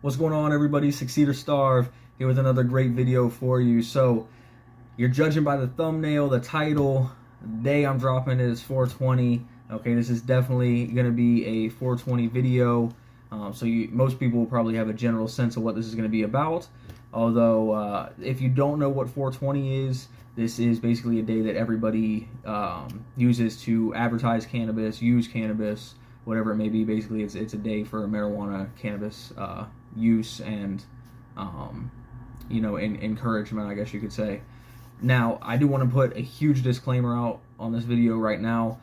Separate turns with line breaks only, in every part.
What's going on, everybody? Succeed or Starve here with another great video for you. So you're judging by the thumbnail, the title. The day I'm dropping it is 420. Okay, this is definitely going to be a 420 video. Most people will probably have a general sense of what this is going to be about. Although, if you don't know what 420 is, this is basically a day that everybody uses to advertise cannabis, use cannabis, whatever it may be. Basically, it's a day for marijuana, cannabis use and encouragement, I guess you could say. Now, I do want to put a huge disclaimer out on this video right now,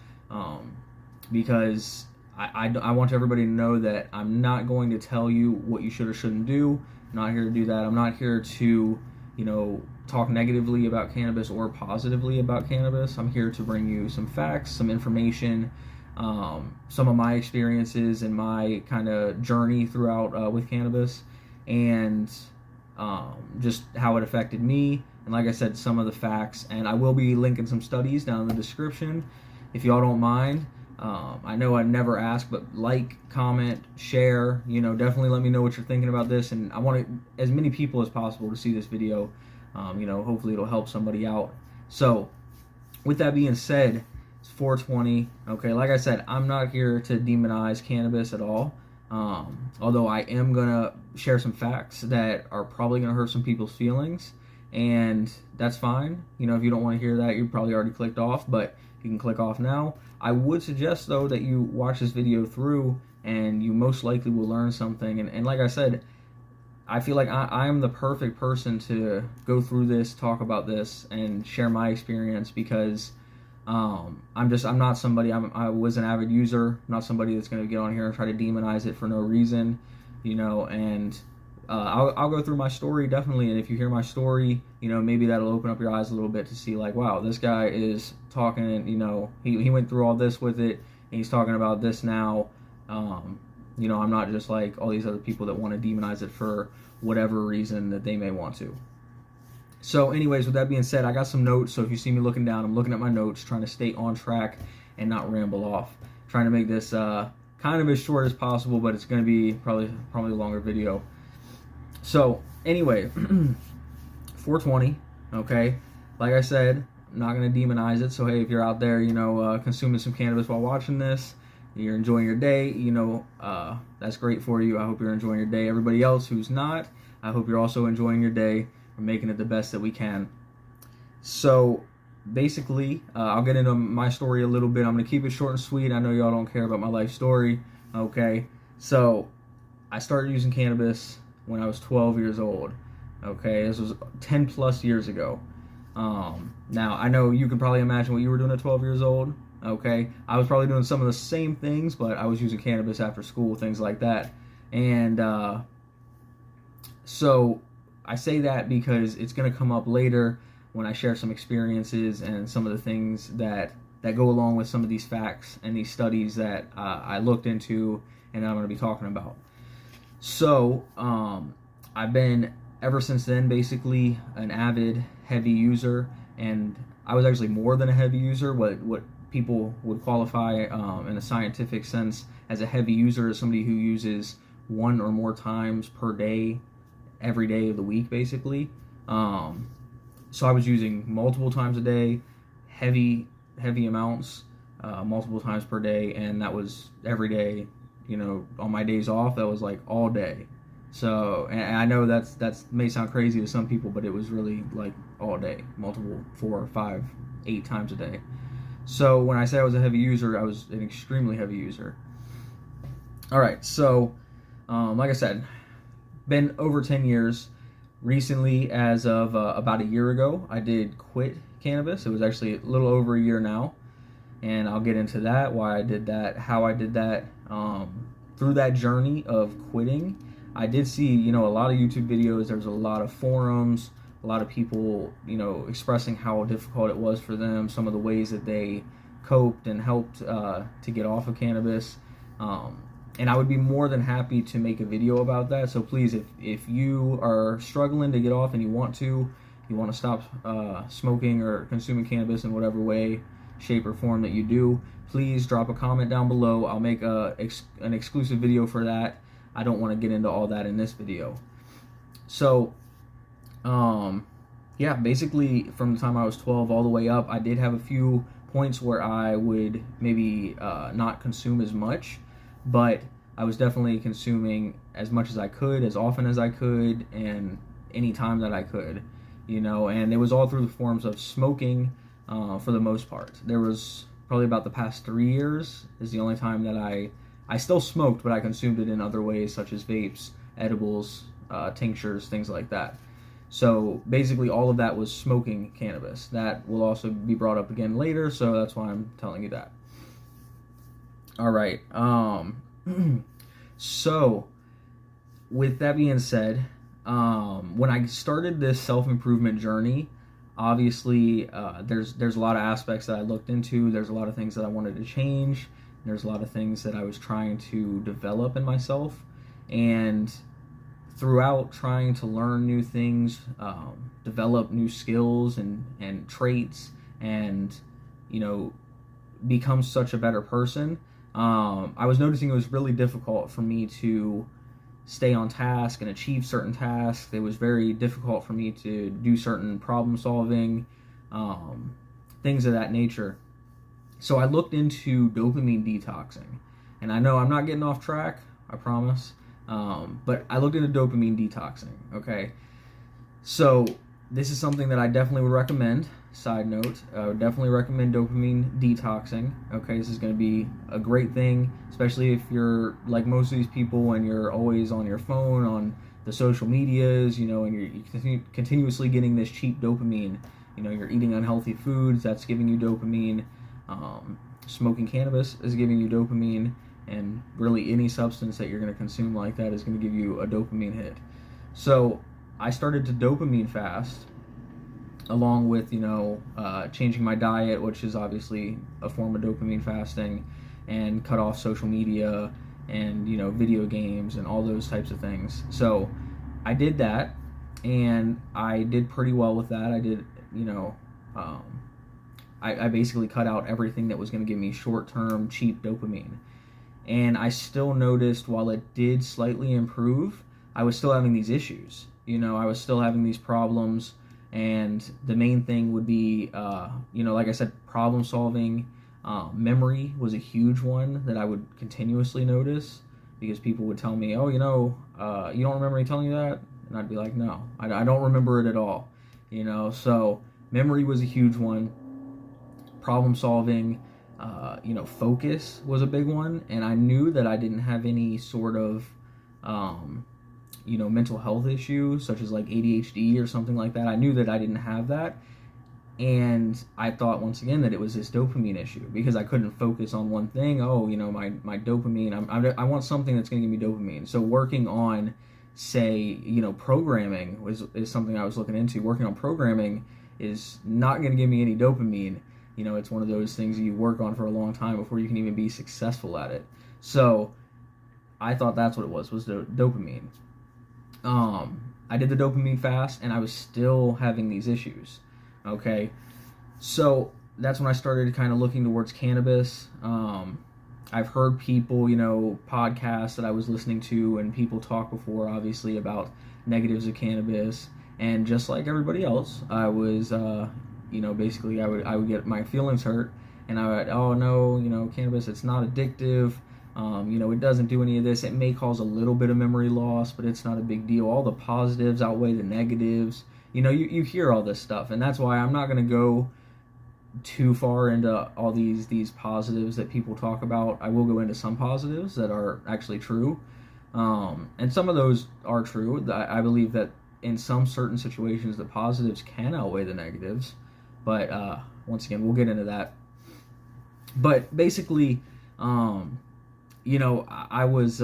because I want everybody to know that I'm not going to tell you what you should or shouldn't do. I'm not here to do that. I'm not here to, talk negatively about cannabis or positively about cannabis. I'm here to bring you some facts, some information, some of my experiences and my kind of journey throughout with cannabis, and just how it affected me. And like I said, some of the facts. And I will be linking some studies down in the description if y'all don't mind. I know I never ask, but like, comment, share, definitely let me know what you're thinking about this. And I want as many people as possible to see this video. Hopefully it'll help somebody out. So with that being said, it's 420. Okay, like I said, I'm not here to demonize cannabis at all. Although I am gonna share some facts that are probably gonna hurt some people's feelings, and that's fine. If you don't want to hear that, you probably already clicked off, but you can click off now. I would suggest, though, that you watch this video through, and you most likely will learn something. And like I said, I feel like I am the perfect person to go through this, talk about this, and share my experience, because I'm not somebody. I was an avid user. I'm not somebody that's going to get on here and try to demonize it for no reason, and I'll go through my story, definitely. And if you hear my story, maybe that'll open up your eyes a little bit to see, like, wow, this guy is talking, and he went through all this with it, and he's talking about this now. I'm not just like all these other people that want to demonize it for whatever reason that they may want to. So anyways, with that being said, I got some notes. So if you see me looking down, I'm looking at my notes, trying to stay on track and not ramble off. Trying to make this kind of as short as possible, but it's going to be probably a longer video. So anyway, 420, okay? Like I said, I'm not going to demonize it. So hey, if you're out there, consuming some cannabis while watching this, you're enjoying your day, that's great for you. I hope you're enjoying your day. Everybody else who's not, I hope you're also enjoying your day. We're making it the best that we can. So basically, I'll get into my story a little bit. I'm going to keep it short and sweet. I know y'all don't care about my life story, okay? So I started using cannabis when I was 12 years old, okay? This was 10 plus years ago. Now, I know you can probably imagine what you were doing at 12 years old, okay? I was probably doing some of the same things, but I was using cannabis after school, things like that. And so I say that because it's going to come up later when I share some experiences and some of the things that go along with some of these facts and these studies that I looked into and I'm going to be talking about. So I've been, ever since then, basically an avid heavy user, and I was actually more than a heavy user. What people would qualify in a scientific sense as a heavy user is somebody who uses one or more times per day, every day of the week, basically. So I was using multiple times a day, heavy amounts, multiple times per day, and that was every day. On my days off, that was like all day. So, and I know that may sound crazy to some people, but it was really like all day, multiple 4, 5, 8 times a day. So when I say I was a heavy user, I was an extremely heavy user. All right, so like I said, been over 10 years. Recently, as of about a year ago, I did quit cannabis. It was actually a little over a year now, and I'll get into that, why I did that, how I did that. Through that journey of quitting, I did see, a lot of YouTube videos. There's a lot of forums, a lot of people, expressing how difficult it was for them, some of the ways that they coped and helped to get off of cannabis. And I would be more than happy to make a video about that. So please, if you are struggling to get off and you want to stop smoking or consuming cannabis in whatever way, shape, or form that you do, please drop a comment down below. I'll make an exclusive video for that. I don't want to get into all that in this video. So, yeah, basically from the time I was 12 all the way up, I did have a few points where I would maybe not consume as much, but I was definitely consuming as much as I could, as often as I could, and any time that I could, and it was all through the forms of smoking for the most part. There was probably about the past 3 years is the only time that I still smoked, but I consumed it in other ways, such as vapes, edibles, tinctures, things like that. So basically all of that was smoking cannabis. That will also be brought up again later, so that's why I'm telling you that. All right. So with that being said, when I started this self-improvement journey, obviously there's a lot of aspects that I looked into. There's a lot of things that I wanted to change. There's a lot of things that I was trying to develop in myself, and throughout trying to learn new things, develop new skills and traits, and become such a better person, I was noticing it was really difficult for me to stay on task and achieve certain tasks. It was very difficult for me to do certain problem solving, things of that nature. So I looked into dopamine detoxing, and I know I'm not getting off track, I promise. But I looked into dopamine detoxing, okay? So this is something that I definitely would recommend. Side note, I would definitely recommend dopamine detoxing, okay? This is going to be a great thing, especially if you're like most of these people and you're always on your phone, on the social medias, and you're continuously getting this cheap dopamine. You're eating unhealthy foods, that's giving you dopamine. Smoking cannabis is giving you dopamine. And really any substance that you're going to consume like that is going to give you a dopamine hit. So I started to dopamine fast, along with, changing my diet, which is obviously a form of dopamine fasting, and cut off social media and, video games and all those types of things. So I did that, and I did pretty well with that. I did, I basically cut out everything that was going to give me short-term, cheap dopamine. And I still noticed, while it did slightly improve, I was still having these issues. I was still having these problems, and the main thing would be, like I said, problem solving. Memory was a huge one that I would continuously notice, because people would tell me, oh, you don't remember me telling you that? And I'd be like, no, I don't remember it at all. So memory was a huge one. Problem solving. Focus was a big one, and I knew that I didn't have any sort of, mental health issue, such as like ADHD or something like that. I knew that I didn't have that, and I thought once again that it was this dopamine issue, because I couldn't focus on one thing. Oh, my dopamine, I want something that's going to give me dopamine. So working on, say, programming is something I was looking into. Working on programming is not going to give me any dopamine. It's one of those things you work on for a long time before you can even be successful at it. So I thought that's what it was dopamine. I did the dopamine fast, and I was still having these issues. Okay, so that's when I started kind of looking towards cannabis. I've heard people, podcasts that I was listening to, and people talk before, obviously, about negatives of cannabis. And just like everybody else, I was... basically I would get my feelings hurt, and I would, oh no, cannabis, it's not addictive, it doesn't do any of this. It may cause a little bit of memory loss, but it's not a big deal. All the positives outweigh the negatives. You hear all this stuff, and that's why I'm not going to go too far into all these positives that people talk about. I will go into some positives that are actually true, and some of those are true. I believe that in some certain situations the positives can outweigh the negatives. But once again, we'll get into that. But basically, I was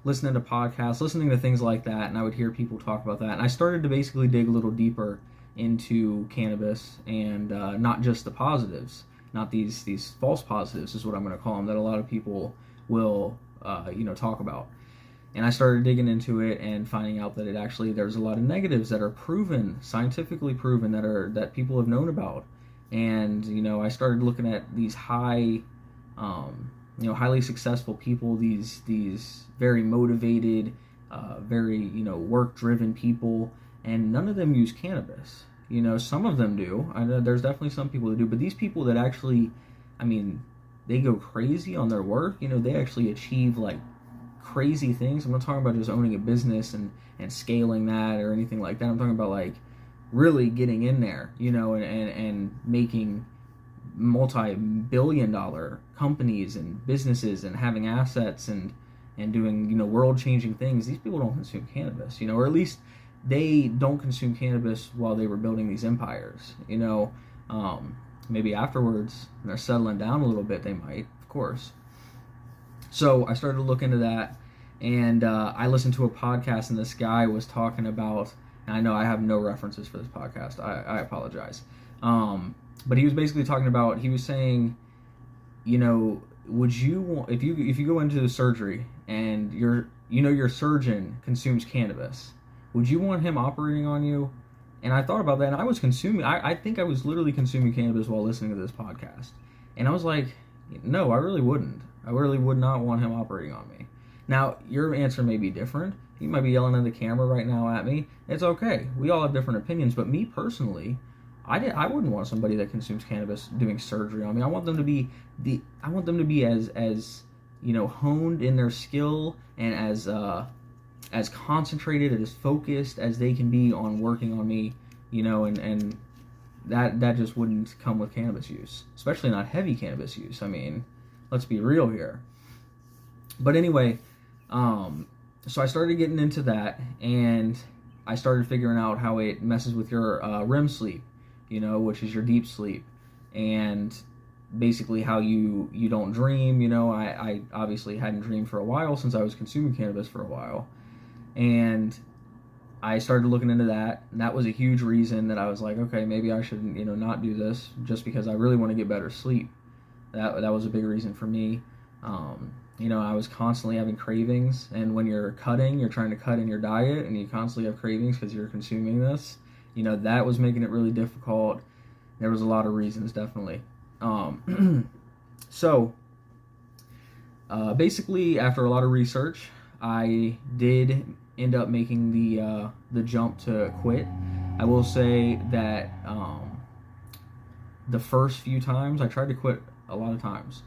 listening to podcasts, listening to things like that, and I would hear people talk about that. And I started to basically dig a little deeper into cannabis, and not just the positives, not these false positives is what I'm going to call them, that a lot of people will, talk about. And I started digging into it and finding out that there's a lot of negatives that are proven, scientifically proven, that people have known about. And, I started looking at these high highly successful people, these very motivated, very work-driven people, and none of them use cannabis. Some of them do. I know there's definitely some people that do, but these people that actually, they go crazy on their work. They actually achieve like crazy things. I'm not talking about just owning a business and scaling that or anything like that. I'm talking about like really getting in there, and making multi-billion-dollar companies and businesses and having assets and doing world-changing things. These people don't consume cannabis, or at least they don't consume cannabis while they were building these empires. Maybe afterwards, when they're settling down a little bit, they might, of course. So I started to look into that, and I listened to a podcast, and this guy was talking about, and I know I have no references for this podcast, I apologize, but he was basically talking about, he was saying, would you want, if you go into the surgery and your surgeon consumes cannabis, would you want him operating on you? And I thought about that, and I was consuming, I think I was literally consuming cannabis while listening to this podcast. And I was like, no, I really wouldn't. I really would not want him operating on me. Now, your answer may be different. You might be yelling at the camera right now at me. It's okay. We all have different opinions, but me personally, I wouldn't want somebody that consumes cannabis doing surgery on me. I want them to be as honed in their skill and as concentrated and as focused as they can be on working on me, and that just wouldn't come with cannabis use, especially not heavy cannabis use. Let's be real here. But anyway, so I started getting into that, and I started figuring out how it messes with your REM sleep, which is your deep sleep, and basically how you don't dream. I obviously hadn't dreamed for a while since I was consuming cannabis for a while, and I started looking into that, and that was a huge reason that I was like, okay, maybe I should not do this, just because I really want to get better sleep. That was a big reason for me. I was constantly having cravings, and when you're trying to cut in your diet, and you constantly have cravings because you're consuming this, that was making it really difficult. There was a lot of reasons, definitely. So, basically, after a lot of research, I did end up making the jump to quit. I will say that the first few times, I tried to quit a lot of times.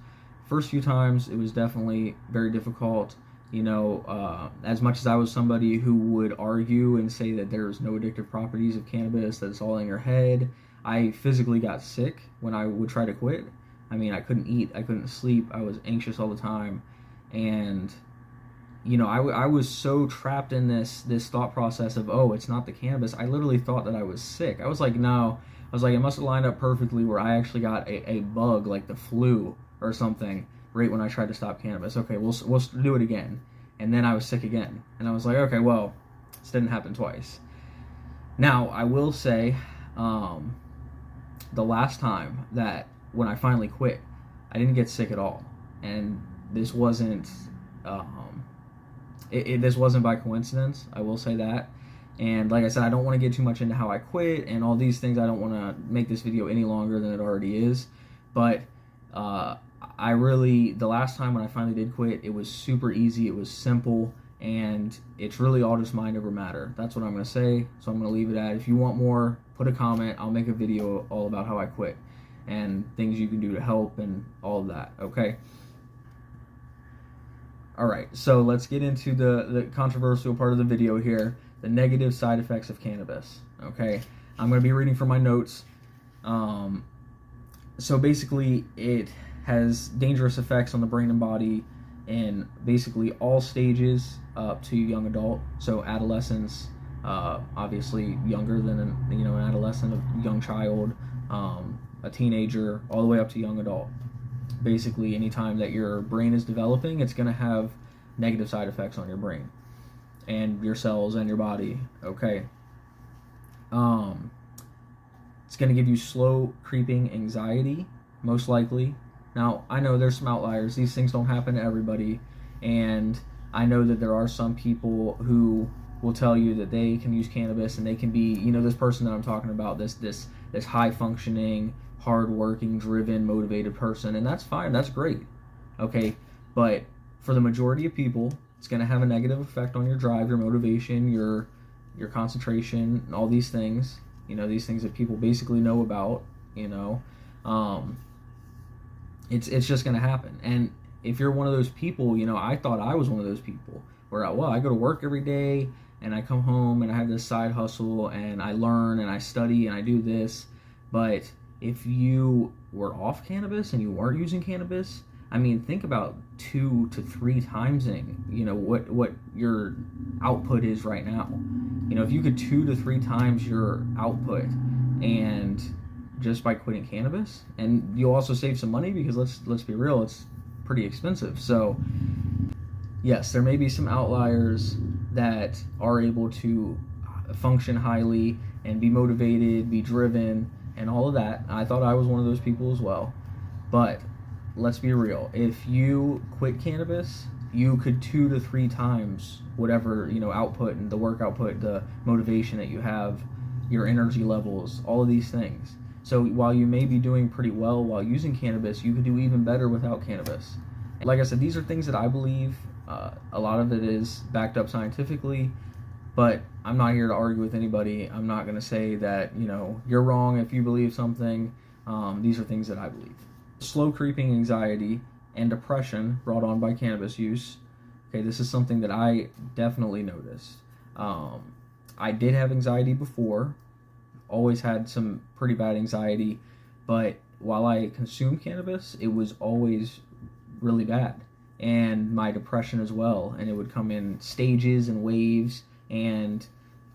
First few times, it was definitely very difficult. As much as I was somebody who would argue and say that there's no addictive properties of cannabis, that it's all in your head, I physically got sick when I would try to quit. I couldn't eat, I couldn't sleep, I was anxious all the time, and I was so trapped in this thought process of, oh, it's not the cannabis. I literally thought that I was sick. I was like, no. I was like, it must have lined up perfectly where I actually got a bug, like the flu or something, right when I tried to stop cannabis. Okay, we'll do it again. And then I was sick again. And I was like, okay, well, this didn't happen twice. Now, I will say, the last time that when I finally quit, I didn't get sick at all. And this wasn't... this wasn't by coincidence, I will say that. And like I said, I don't want to get too much into how I quit and all these things. I don't want to make this video any longer than it already is. But the last time when I finally did quit, it was super easy, it was simple, and it's really all just mind over matter. That's what I'm going to say, so I'm going to leave it at. If you want more, put a comment. I'll make a video all about how I quit and things you can do to help and all of that, okay? Alright, so let's get into the controversial part of the video here, the negative side effects of cannabis, okay? I'm going to be reading from my notes. So basically, it has dangerous effects on the brain and body in basically all stages up to young adult. So adolescence, obviously younger than an adolescent, a young child, a teenager, all the way up to young adult. Basically, anytime that your brain is developing, it's going to have negative side effects on your brain and your cells and your body, okay? It's going to give you slow creeping anxiety, most likely. Now, I know there's some outliers. These things don't happen to everybody, and I know that there are some people who will tell you that they can use cannabis and they can be, this person that I'm talking about, this high-functioning, hard-working, driven, motivated person, and that's fine. That's great. okay? But for the majority of people, it's going to have a negative effect on your drive, your motivation, your concentration, and all these things. These things that people basically know about. It's just going to happen. And if you're one of those people, I thought I was one of those people where I go to work every day and I come home and I have this side hustle and I learn and I study and I do this. But if you were off cannabis and you weren't using cannabis, think about 2 to 3 timesing, what your output is right now. If you could 2 to 3 times your output, and just by quitting cannabis, and you'll also save some money because let's be real, it's pretty expensive. So yes, there may be some outliers that are able to function highly and be motivated, be driven, and all of that. I thought I was one of those people as well. But let's be real. If you quit cannabis, you could 2 to 3 times whatever, output and the work output, the motivation that you have, your energy levels, all of these things. So while you may be doing pretty well while using cannabis, you could do even better without cannabis. Like I said, these are things that I believe. A lot of it is backed up scientifically, but I'm not here to argue with anybody. I'm not going to say that, you're wrong if you believe something. These are things that I believe. Slow creeping anxiety and depression brought on by cannabis use. Okay, this is something that I definitely noticed. I did have anxiety before, always had some pretty bad anxiety, but while I consumed cannabis, it was always really bad. And my depression as well, and it would come in stages and waves, and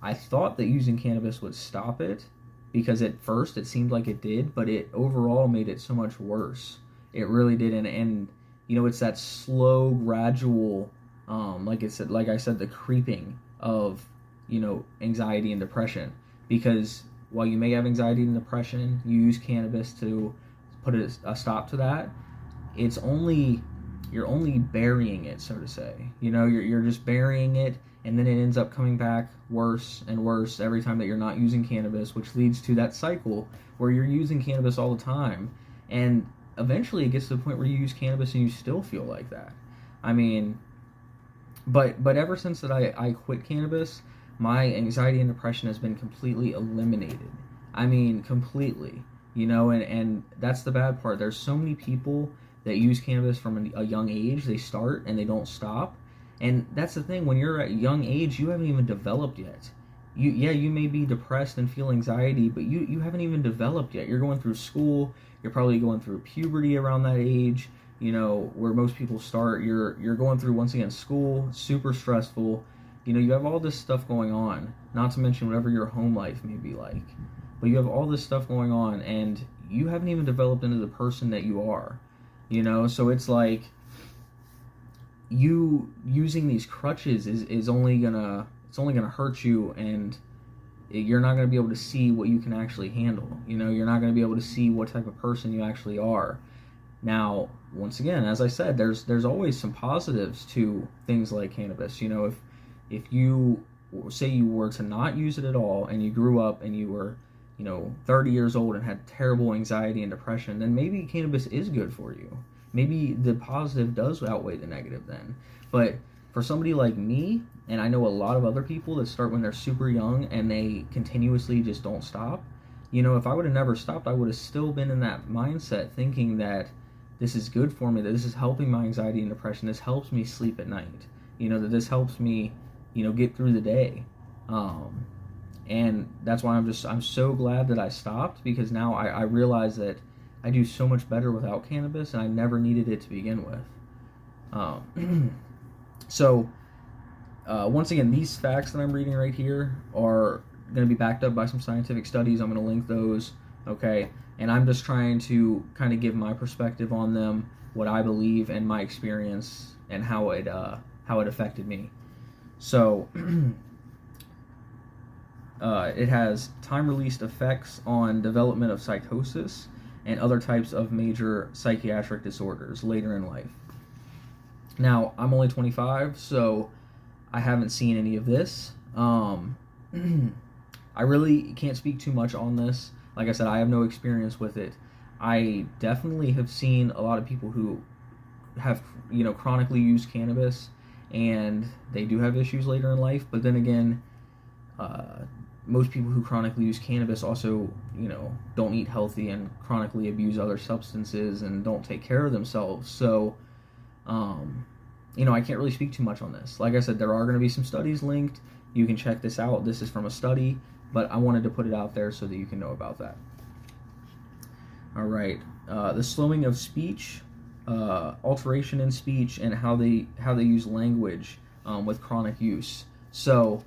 I thought that using cannabis would stop it, because at first it seemed like it did, but it overall made it so much worse. It really did. And it's that slow, gradual, like I said, the creeping of anxiety and depression. Because while you may have anxiety and depression, you use cannabis to put a stop to that. You're only burying it, so to say. You're just burying it, and then it ends up coming back worse and worse every time that you're not using cannabis, which leads to that cycle where you're using cannabis all the time, and eventually it gets to the point where you use cannabis and you still feel like that. But ever since that I quit cannabis, my anxiety and depression has been completely eliminated. Completely. And that's the bad part. There's so many people that use cannabis from a young age. They start and they don't stop. And that's the thing, when you're at a young age, you haven't even developed yet. You may be depressed and feel anxiety, but you haven't even developed yet. You're going through school, you're probably going through puberty around that age, where most people start. You're going through, once again, school, super stressful. You have all this stuff going on, not to mention whatever your home life may be like. But you have all this stuff going on, and you haven't even developed into the person that you are. So it's like you using these crutches is only gonna hurt you, and you're not gonna be able to see what you can actually handle. You're not gonna be able to see what type of person you actually are. Now, once again, as I said, there's always some positives to things like cannabis. If you say you were to not use it at all, and you grew up and you were 30 years old and had terrible anxiety and depression, then maybe cannabis is good for you. Maybe the positive does outweigh the negative then. But for somebody like me, and I know a lot of other people that start when they're super young and they continuously just don't stop, if I would have never stopped, I would have still been in that mindset thinking that this is good for me, that this is helping my anxiety and depression, this helps me sleep at night, that this helps me, get through the day. And that's why I'm so glad that I stopped, because now I realize that I do so much better without cannabis, and I never needed it to begin with. So, once again, these facts that I'm reading right here are going to be backed up by some scientific studies. I'm going to link those, okay? And I'm just trying to kind of give my perspective on them, what I believe, and my experience, and how it affected me. So, it has time-released effects on development of psychosis and other types of major psychiatric disorders later in life. Now, I'm only 25, so I haven't seen any of this. I really can't speak too much on this. Like I said, I have no experience with it. I definitely have seen a lot of people who have, chronically used cannabis, and they do have issues later in life. But then again, most people who chronically use cannabis also, don't eat healthy and chronically abuse other substances and don't take care of themselves. So, I can't really speak too much on this. Like I said, there are going to be some studies linked. You can check this out. This is from a study, but I wanted to put it out there so that you can know about that. All right. The slowing of speech, alteration in speech, and how they use language with chronic use. So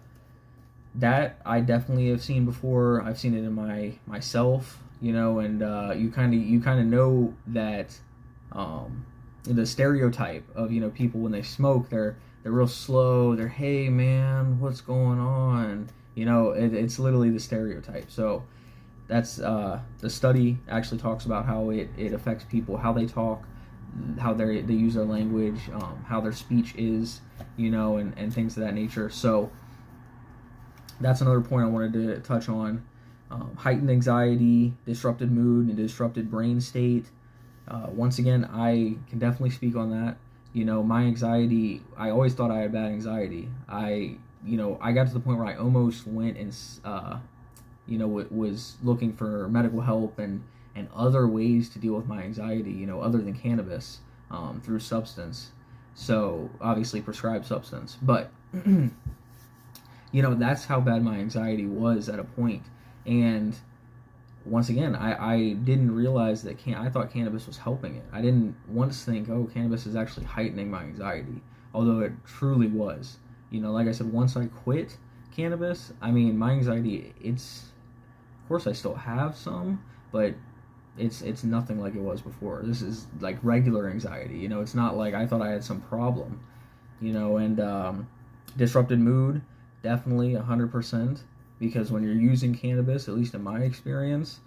that I definitely have seen before. I've seen it in myself, and you kind of know that the stereotype of people when they smoke, they're real slow. They're, hey man, what's going on? It's literally the stereotype. So that's the study actually talks about how it affects people, how they talk, how they use their language, how their speech is, and things of that nature. So that's another point I wanted to touch on. Heightened anxiety, disrupted mood, and disrupted brain state. Once again, I can definitely speak on that. My anxiety, I always thought I had bad anxiety. I got to the point where I almost went and, was looking for medical help and other ways to deal with my anxiety, other than cannabis, through substance. So, obviously prescribed substance. But, that's how bad my anxiety was at a point. And once again, I didn't realize that I thought cannabis was helping it. I didn't once think, oh, cannabis is actually heightening my anxiety, although it truly was. Like I said, once I quit cannabis, my anxiety, of course I still have some, but it's nothing like it was before. This is like regular anxiety, it's not like I thought I had some problem, and disrupted mood, definitely 100%. Because when you're using cannabis, at least in my experience,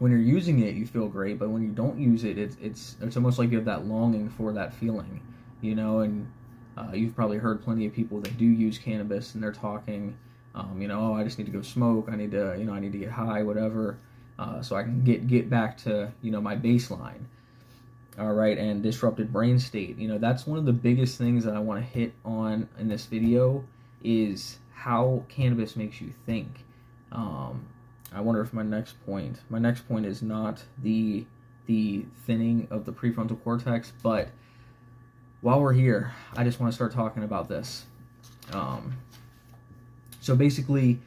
when you're using it, you feel great. But when you don't use it, it's almost like you have that longing for that feeling, And you've probably heard plenty of people that do use cannabis, and they're talking, oh, I just need to go smoke. I need to, I need to get high, whatever, so I can get back to, my baseline. All right, and disrupted brain state. That's one of the biggest things that I want to hit on in this video is how cannabis makes you think. I wonder if my next point is not the thinning of the prefrontal cortex, but while we're here, I just want to start talking about this. So basically,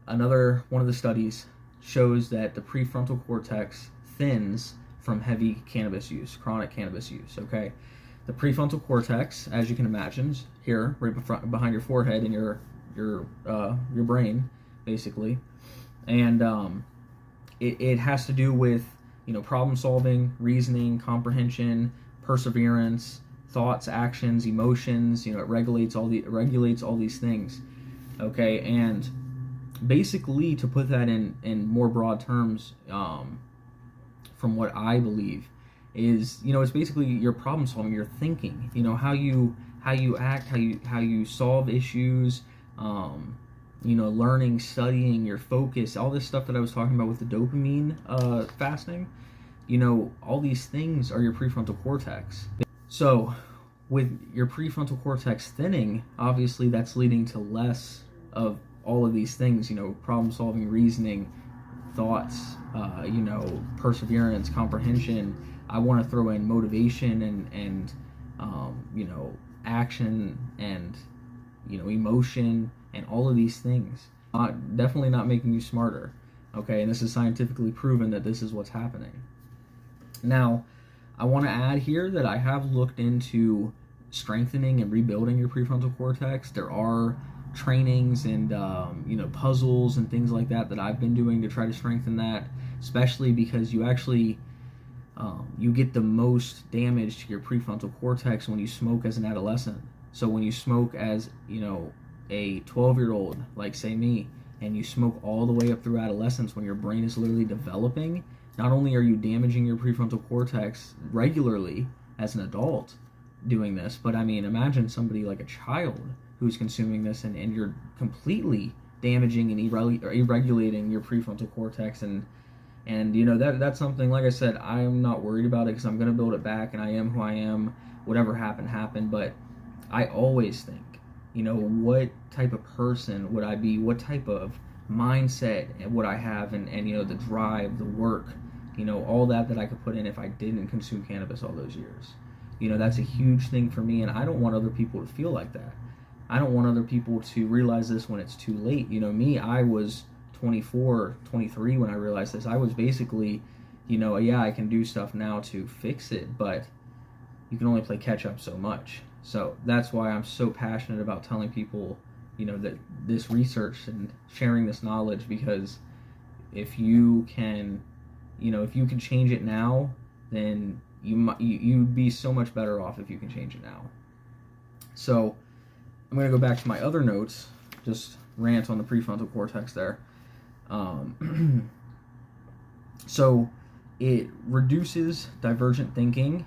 another one of the studies shows that the prefrontal cortex thins from heavy cannabis use, chronic cannabis use, okay? The prefrontal cortex, as you can imagine, is here, right behind your forehead and your brain, basically, and it has to do with problem solving, reasoning, comprehension, perseverance, thoughts, actions, emotions. It regulates all these things. Okay, and basically, to put that in more broad terms, from what I believe, is it's basically your problem solving, your thinking. How you act, how you solve issues. Learning, studying, your focus, all this stuff that I was talking about with the dopamine fasting, all these things are your prefrontal cortex. So with your prefrontal cortex thinning, obviously that's leading to less of all of these things, problem solving, reasoning, thoughts, perseverance, comprehension. I want to throw in motivation and action and emotion and all of these things. Definitely not making you smarter, okay? And this is scientifically proven that this is what's happening. Now, I want to add here that I have looked into strengthening and rebuilding your prefrontal cortex. There are trainings and puzzles and things like that I've been doing to try to strengthen that, especially because you actually you get the most damage to your prefrontal cortex when you smoke as an adolescent. So when you smoke as a 12-year-old, like say me, and you smoke all the way up through adolescence when your brain is literally developing, not only are you damaging your prefrontal cortex regularly as an adult doing this, but imagine somebody like a child who's consuming this, and you're completely damaging and irregulating your prefrontal cortex, and And that's something, like I said, I am not worried about it because I'm going to build it back, and I am who I am. Whatever happened. But I always think, what type of person would I be? What type of mindset would I have? And the drive, the work, all that I could put in if I didn't consume cannabis all those years. That's a huge thing for me, and I don't want other people to feel like that. I don't want other people to realize this when it's too late. Me, I was 24, 23 when I realized this. I was basically, yeah, I can do stuff now to fix it, but you can only play catch up so much. So that's why I'm so passionate about telling people, that this research and sharing this knowledge, because if you can, change it now, then you'd be so much better off if you can change it now. So I'm going to go back to my other notes, just rant on the prefrontal cortex there. So it reduces divergent thinking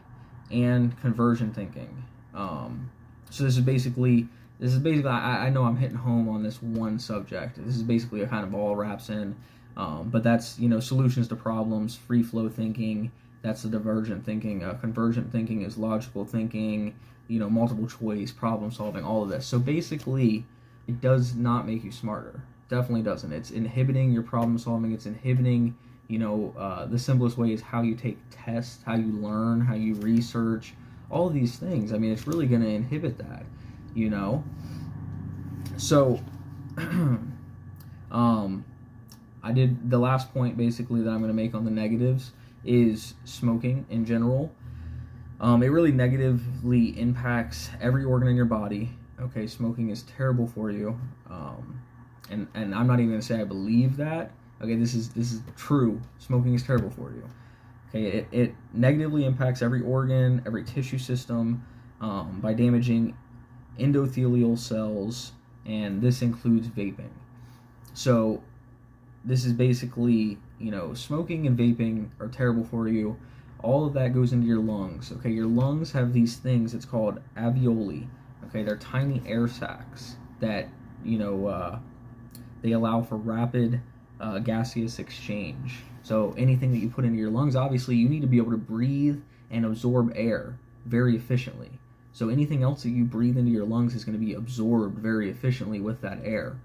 and conversion thinking. So this is basically, I know I'm hitting home on this one subject. This is basically a kind of all wraps in, but that's, solutions to problems, free flow thinking, that's the divergent thinking. Convergent thinking is logical thinking, multiple choice, problem solving, all of this. So basically, it does not make you smarter. Definitely doesn't. It's inhibiting your problem solving. It's inhibiting, the simplest way is how you take tests, how you learn, how you research, all of these things. I mean, it's really going to inhibit that, So, I did the last point basically that I'm going to make on the negatives is smoking in general. It really negatively impacts every organ in your body. Okay, smoking is terrible for you. And I'm not even going to say I believe that. Okay, this is true. Smoking is terrible for you. Okay, it negatively impacts every organ, every tissue system, by damaging endothelial cells, and this includes vaping. So this is basically, smoking and vaping are terrible for you. All of that goes into your lungs. Okay, your lungs have these things, it's called alveoli. Okay, they're tiny air sacs that, they allow for rapid gaseous exchange. So anything that you put into your lungs, obviously you need to be able to breathe and absorb air very efficiently. So anything else that you breathe into your lungs is going to be absorbed very efficiently with that air.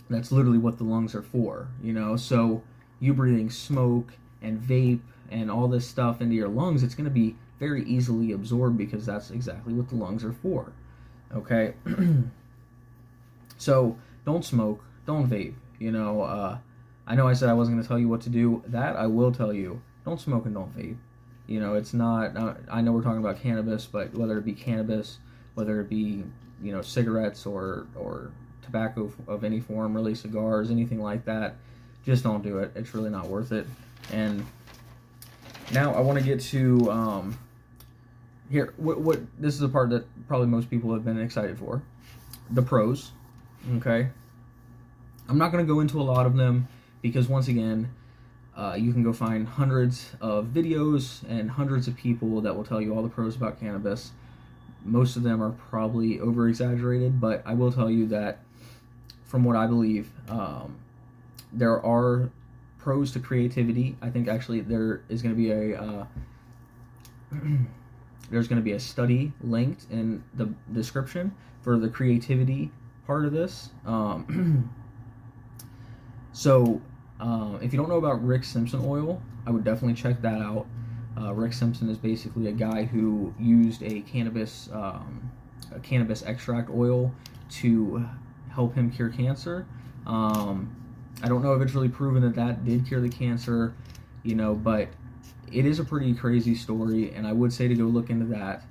That's literally what the lungs are for, So you breathing smoke and vape and all this stuff into your lungs, it's going to be very easily absorbed because that's exactly what the lungs are for. Okay? So don't smoke, don't vape. I know I said I wasn't going to tell you what to do. That I will tell you. Don't smoke and don't vape. It's not, I know we're talking about cannabis, but whether it be cannabis, whether it be, cigarettes or tobacco of any form, really cigars, anything like that, just don't do it. It's really not worth it. And now I want to get to, here, what this is a part that probably most people have been excited for. The pros, okay? I'm not going to go into a lot of them because, once again, you can go find hundreds of videos and hundreds of people that will tell you all the pros about cannabis. Most of them are probably over-exaggerated, but I will tell you that, from what I believe, there are pros to creativity. I think actually there is going to be there's going to be a study linked in the description for the creativity part of this. So if you don't know about Rick Simpson oil, I would definitely check that out. Rick Simpson is basically a guy who used a cannabis extract oil to help him cure cancer. I don't know if it's really proven that did cure the cancer, but it is a pretty crazy story, and I would say to go look into that.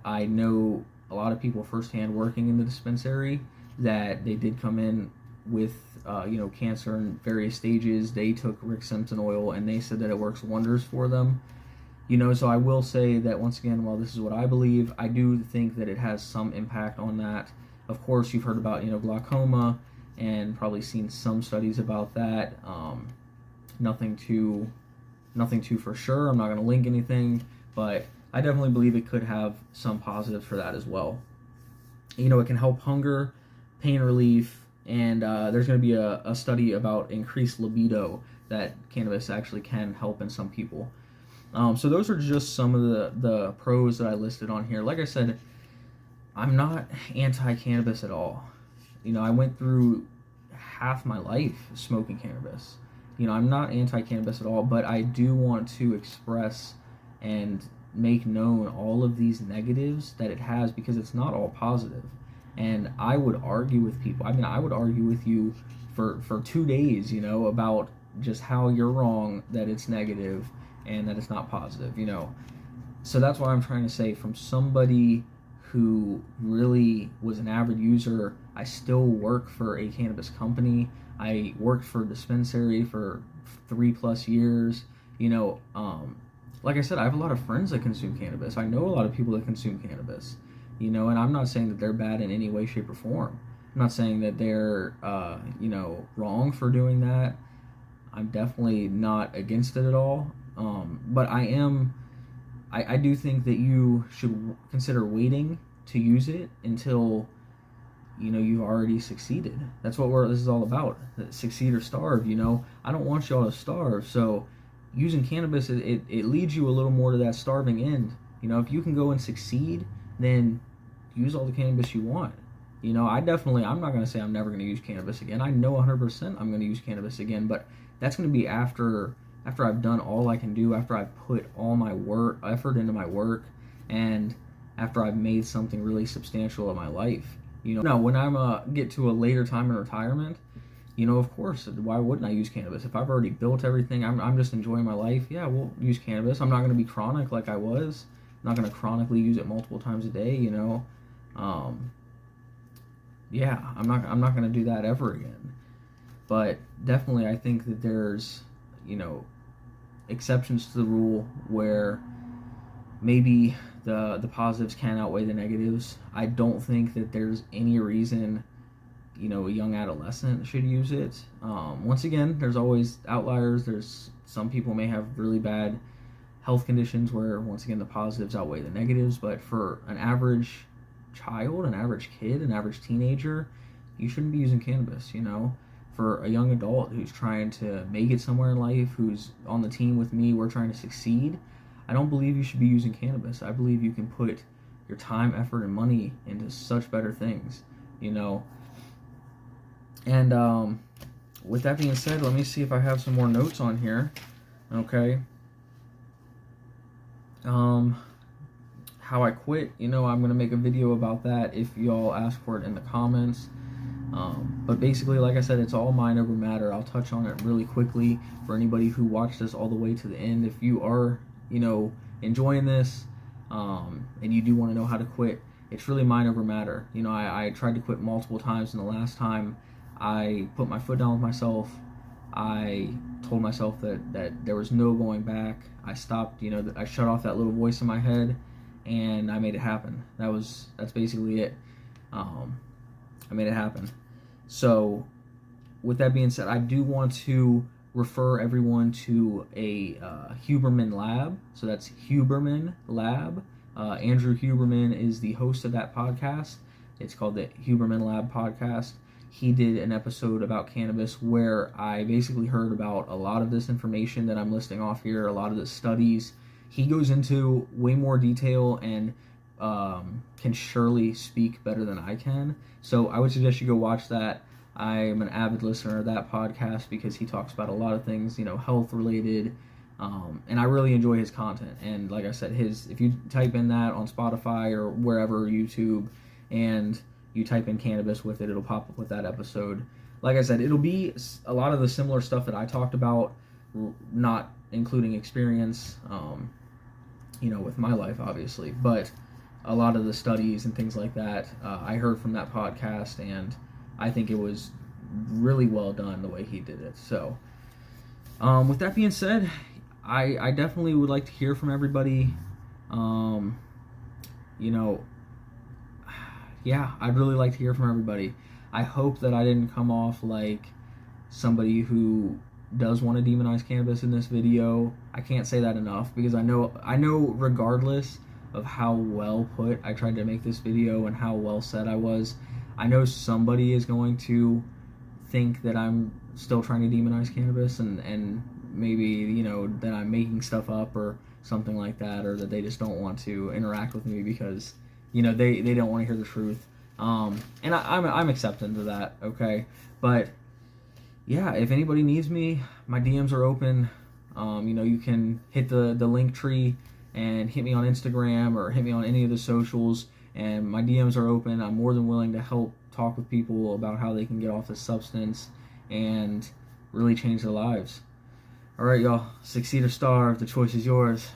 I know a lot of people firsthand working in the dispensary that they did come in with cancer in various stages. They took Rick Simpson oil and they said that it works wonders for them. So I will say that, once again, while this is what I believe, I do think that it has some impact on that. Of course, you've heard about glaucoma and probably seen some studies about that. Nothing too for sure. I'm not going to link anything, but I definitely believe it could have some positives for that as well. It can help hunger, pain relief, and there's going to be a study about increased libido that cannabis actually can help in some people. So those are just some of the pros that I listed on here. Like I said, I'm not anti-cannabis at all. I went through half my life smoking cannabis. I'm not anti-cannabis at all, but I do want to express and make known all of these negatives that it has, because it's not all positive. And I would argue with people. I would argue with you for 2 days, about just how you're wrong, that it's negative and that it's not positive, So that's what I'm trying to say. From somebody who really was an avid user, I still work for a cannabis company. I worked for a dispensary for 3+ years. Like I said, I have a lot of friends that consume cannabis. I know a lot of people that consume cannabis, and I'm not saying that they're bad in any way, shape, or form. I'm not saying that they're, wrong for doing that. I'm definitely not against it at all. But I do think that you should consider waiting to use it until, you've already succeeded. That's what this is all about. Succeed or starve, I don't want y'all to starve. So using cannabis, it leads you a little more to that starving end. If you can go and succeed, then use all the cannabis you want. I'm not going to say I'm never going to use cannabis again. I know 100% I'm going to use cannabis again, but that's going to be after I've done all I can do, after I've put all my effort into my work, and after I've made something really substantial in my life. Now, when I'm get to a later time in retirement, of course, why wouldn't I use cannabis? If I've already built everything, I'm just enjoying my life, yeah, we'll use cannabis. I'm not going to be chronic like I was. I'm not going to chronically use it multiple times a day, Yeah, I'm not going to do that ever again. But definitely, I think that there's, exceptions to the rule where maybe the positives can outweigh the negatives. I don't think that there's any reason, a young adolescent should use it. Once again, there's always outliers. There's some people may have really bad health conditions where, once again, the positives outweigh the negatives. But for an average child, an average kid, an average teenager, you shouldn't be using cannabis, For a young adult who's trying to make it somewhere in life, who's on the team with me, we're trying to succeed, I don't believe you should be using cannabis. I believe you can put your time, effort, and money into such better things, And with that being said, let me see if I have some more notes on here. Okay. How I quit, I'm going to make a video about that if y'all ask for it in the comments. But basically, like I said, it's all mind over matter. I'll touch on it really quickly for anybody who watched this all the way to the end. If you are, enjoying this, and you do want to know how to quit, it's really mind over matter. I tried to quit multiple times, and the last time I put my foot down with myself, I told myself that there was no going back. I stopped, I shut off that little voice in my head, and I made it happen. That's basically it. I made it happen. So, with that being said, I do want to refer everyone to a Huberman Lab. So that's Huberman Lab. Andrew Huberman is the host of that podcast. It's called the Huberman Lab podcast. He did an episode about cannabis where I basically heard about a lot of this information that I'm listing off here, a lot of the studies. He goes into way more detail and can surely speak better than I can. So I would suggest you go watch that. I'm an avid listener of that podcast because he talks about a lot of things, health related, and I really enjoy his content. And like I said, if you type in that on Spotify or wherever, YouTube, and you type in cannabis with it, it'll pop up with that episode. Like I said, it'll be a lot of the similar stuff that I talked about, not including experience, with my life, obviously, but a lot of the studies and things like that, I heard from that podcast, and I think it was really well done the way he did it. So, with that being said, I definitely would like to hear from everybody. Yeah, I'd really like to hear from everybody. I hope that I didn't come off like somebody who does want to demonize cannabis in this video. I can't say that enough because I know regardless of how well put I tried to make this video and how well said I was, I know somebody is going to think that I'm still trying to demonize cannabis and maybe, you know, that I'm making stuff up or something like that, or that they just don't want to interact with me because, you know, they don't want to hear the truth. And I'm accepting of that, okay? But yeah, if anybody needs me, my DMs are open. You know, you can hit the link tree and hit me on Instagram or hit me on any of the socials, and my DMs are open. I'm more than willing to help talk with people about how they can get off this substance and really change their lives. All right, y'all. Succeed or starve. The choice is yours.